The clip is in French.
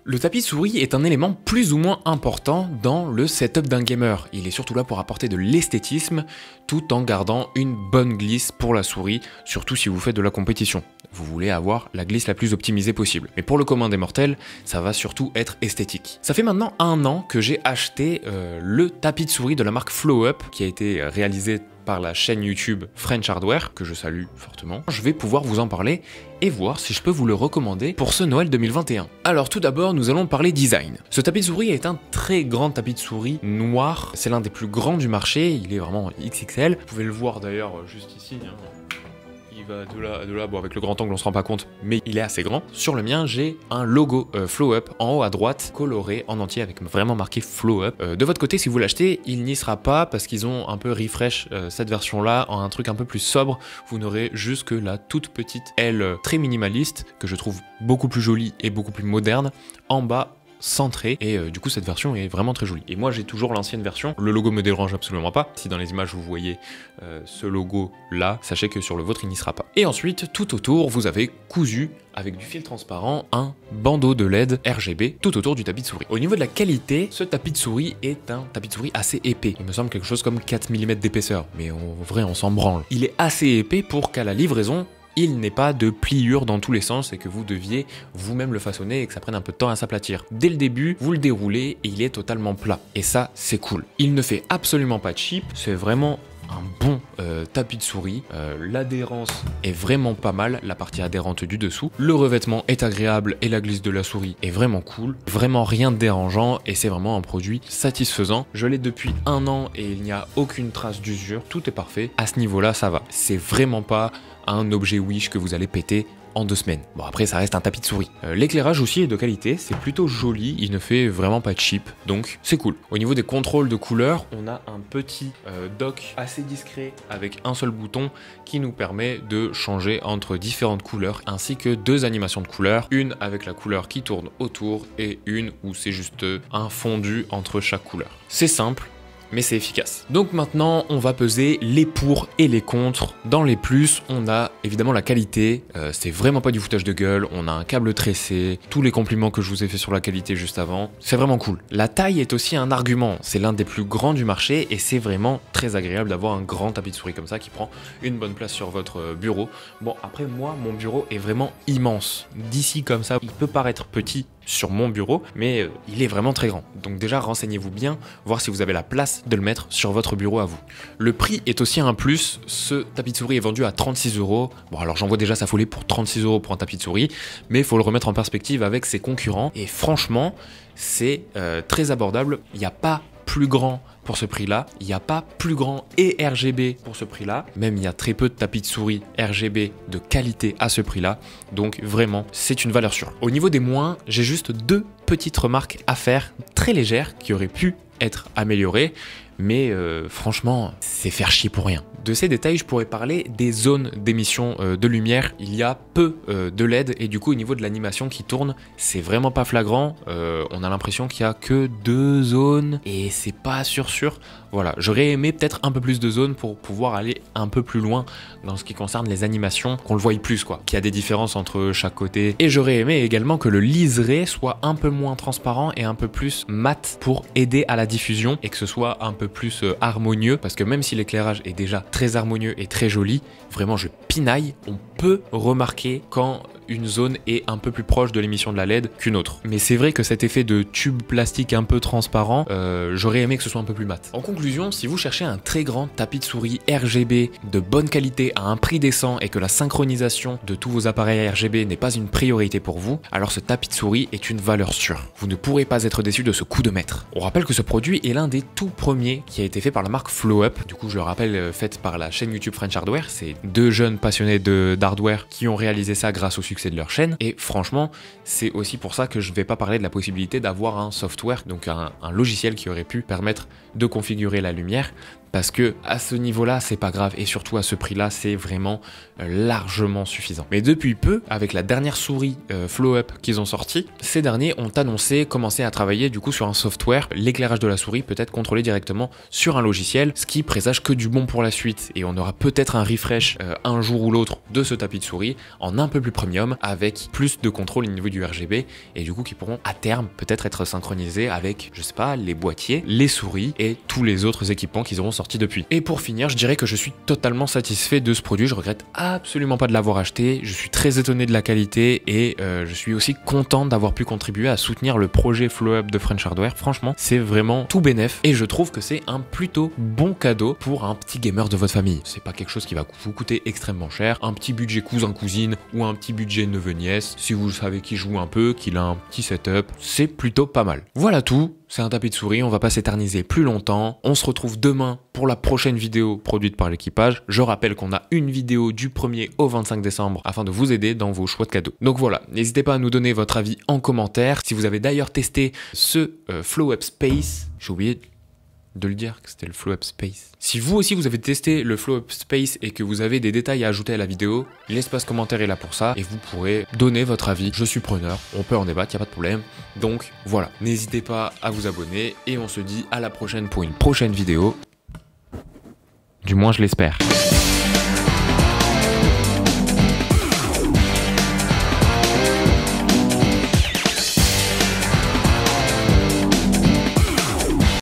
Le tapis de souris est un élément plus ou moins important dans le setup d'un gamer. Il est surtout là pour apporter de l'esthétisme tout en gardant une bonne glisse pour la souris, surtout si vous faites de la compétition. Vous voulez avoir la glisse la plus optimisée possible. Mais pour le commun des mortels, ça va surtout être esthétique. Ça fait maintenant 1 an que j'ai acheté le tapis de souris de la marque FlowUp qui a été réalisé par la chaîne YouTube French Hardware, que je salue fortement. Je vais pouvoir vous en parler et voir si je peux vous le recommander pour ce Noël 2021. Alors tout d'abord, nous allons parler design. Ce tapis de souris est un très grand tapis de souris noir. C'est l'un des plus grands du marché, il est vraiment XXL. Vous pouvez le voir d'ailleurs juste ici. Il va de là, bon avec le grand angle on se rend pas compte, mais il est assez grand. Sur le mien, j'ai un logo FlowUp en haut à droite, coloré en entier avec vraiment marqué FlowUp. De votre côté, si vous l'achetez, il n'y sera pas parce qu'ils ont un peu refresh cette version-là en un truc un peu plus sobre. Vous n'aurez juste que la toute petite aile très minimaliste, que je trouve beaucoup plus jolie et beaucoup plus moderne, en bas centré, et du coup cette version est vraiment très jolie. Et moi j'ai toujours l'ancienne version, le logo me dérange absolument pas. Si dans les images vous voyez ce logo là, sachez que sur le vôtre il n'y sera pas. Et ensuite tout autour vous avez cousu avec du fil transparent un bandeau de LED RGB tout autour du tapis de souris. Au niveau de la qualité, ce tapis de souris est un tapis de souris assez épais. Il me semble quelque chose comme 4 mm d'épaisseur, mais en vrai on s'en branle. Il est assez épais pour qu'à la livraison, il n'est pas de pliure dans tous les sens et que vous deviez vous-même le façonner et que ça prenne un peu de temps à s'aplatir. Dès le début, vous le déroulez et il est totalement plat. Et ça, c'est cool. Il ne fait absolument pas cheap, c'est vraiment un bon tapis de souris. L'adhérence est vraiment pas mal, la partie adhérente du dessous. Le revêtement est agréable et la glisse de la souris est vraiment cool. Vraiment rien de dérangeant et c'est vraiment un produit satisfaisant. Je l'ai depuis 1 an et il n'y a aucune trace d'usure. Tout est parfait. À ce niveau-là, ça va. C'est vraiment pas un objet Wish que vous allez péter en 2 semaines. Bon après ça reste un tapis de souris. L'éclairage aussi est de qualité, c'est plutôt joli, il ne fait vraiment pas cheap, donc c'est cool. Au niveau des contrôles de couleurs, on a un petit dock assez discret avec un seul bouton qui nous permet de changer entre différentes couleurs ainsi que 2 animations de couleurs, une avec la couleur qui tourne autour et une où c'est juste un fondu entre chaque couleur. C'est simple, mais c'est efficace. Donc maintenant, on va peser les pour et les contre. Dans les plus, on a évidemment la qualité, c'est vraiment pas du foutage de gueule, on a un câble tressé, tous les compliments que je vous ai fait sur la qualité juste avant, c'est vraiment cool. La taille est aussi un argument, c'est l'un des plus grands du marché et c'est vraiment très agréable d'avoir un grand tapis de souris comme ça qui prend une bonne place sur votre bureau. Bon, après moi, mon bureau est vraiment immense. D'ici comme ça, il peut paraître petit sur mon bureau, mais il est vraiment très grand. Donc déjà, renseignez-vous bien, voir si vous avez la place de le mettre sur votre bureau à vous. Le prix est aussi un plus, ce tapis de souris est vendu à 36 €. Bon alors j'en vois déjà s'affoler pour 36 € pour un tapis de souris, mais il faut le remettre en perspective avec ses concurrents, et franchement, c'est très abordable, il n'y a pas plus grand pour ce prix-là, il n'y a pas plus grand et RGB pour ce prix-là, même il y a très peu de tapis de souris RGB de qualité à ce prix-là, donc vraiment c'est une valeur sûre. Au niveau des moins, j'ai juste 2 petites remarques à faire, très légères, qui auraient pu être améliorées, mais franchement, c'est faire chier pour rien. De ces détails, je pourrais parler des zones d'émission de lumière. Il y a peu de LED et du coup, au niveau de l'animation qui tourne, c'est vraiment pas flagrant. On a l'impression qu'il y a que 2 zones et c'est pas sûr. Voilà, j'aurais aimé peut-être un peu plus de zones pour pouvoir aller un peu plus loin dans ce qui concerne les animations, qu'on le voie plus quoi, qu'il y a des différences entre chaque côté. Et j'aurais aimé également que le liseré soit un peu moins transparent et un peu plus mat pour aider à la diffusion et que ce soit un peu plus harmonieux, parce que même si l'éclairage est déjà très harmonieux et très joli, vraiment je pinaille, on peut remarquer quand une zone est un peu plus proche de l'émission de la LED qu'une autre. Mais c'est vrai que cet effet de tube plastique un peu transparent, j'aurais aimé que ce soit un peu plus mat. En conclusion, si vous cherchez un très grand tapis de souris RGB de bonne qualité à un prix décent et que la synchronisation de tous vos appareils RGB n'est pas une priorité pour vous, alors ce tapis de souris est une valeur sûre. Vous ne pourrez pas être déçu de ce coup de maître. On rappelle que ce produit est l'un des tout premiers qui a été fait par la marque FlowUp, du coup je le rappelle, fait par la chaîne YouTube French Hardware. C'est 2 jeunes passionnés d'hardware qui ont réalisé ça grâce au succès de leur chaîne, et franchement c'est aussi pour ça que je ne vais pas parler de la possibilité d'avoir un software, donc un logiciel qui aurait pu permettre de configurer la lumière, parce que à ce niveau-là, c'est pas grave, et surtout à ce prix-là, c'est vraiment largement suffisant. Mais depuis peu, avec la dernière souris FlowUp qu'ils ont sorti, ces derniers ont annoncé commencer à travailler du coup sur un software. L'éclairage de la souris peut être contrôlé directement sur un logiciel, ce qui présage que du bon pour la suite, et on aura peut-être un refresh un jour ou l'autre de ce tapis de souris en un peu plus premium, avec plus de contrôle au niveau du RGB, et du coup qui pourront à terme peut-être être synchronisés avec, je sais pas, les boîtiers, les souris et tous les autres équipements qu'ils auront sortis depuis. Et pour finir, je dirais que je suis totalement satisfait de ce produit, je regrette absolument pas de l'avoir acheté, je suis très étonné de la qualité, et je suis aussi content d'avoir pu contribuer à soutenir le projet FlowUp de French Hardware. Franchement, c'est vraiment tout bénef, et je trouve que c'est un plutôt bon cadeau pour un petit gamer de votre famille. C'est pas quelque chose qui va vous coûter extrêmement cher, un petit budget cousin-cousine ou un petit budget neveu-nièce, si vous savez qu'il joue un peu, qu'il a un petit setup, c'est plutôt pas mal. Voilà tout, c'est un tapis de souris, on va pas s'éterniser plus longtemps, on se retrouve demain pour la prochaine vidéo produite par l'équipage. Je rappelle qu'on a une vidéo du 1er au 25 décembre afin de vous aider dans vos choix de cadeaux. Donc voilà, n'hésitez pas à nous donner votre avis en commentaire. Si vous avez d'ailleurs testé ce FlowUp Space, j'ai oublié de le dire que c'était le FlowUp Space. Si vous aussi vous avez testé le FlowUp Space et que vous avez des détails à ajouter à la vidéo, l'espace commentaire est là pour ça et vous pourrez donner votre avis. Je suis preneur, on peut en débattre, il n'y a pas de problème. Donc voilà, n'hésitez pas à vous abonner et on se dit à la prochaine pour une prochaine vidéo. Du moins je l'espère.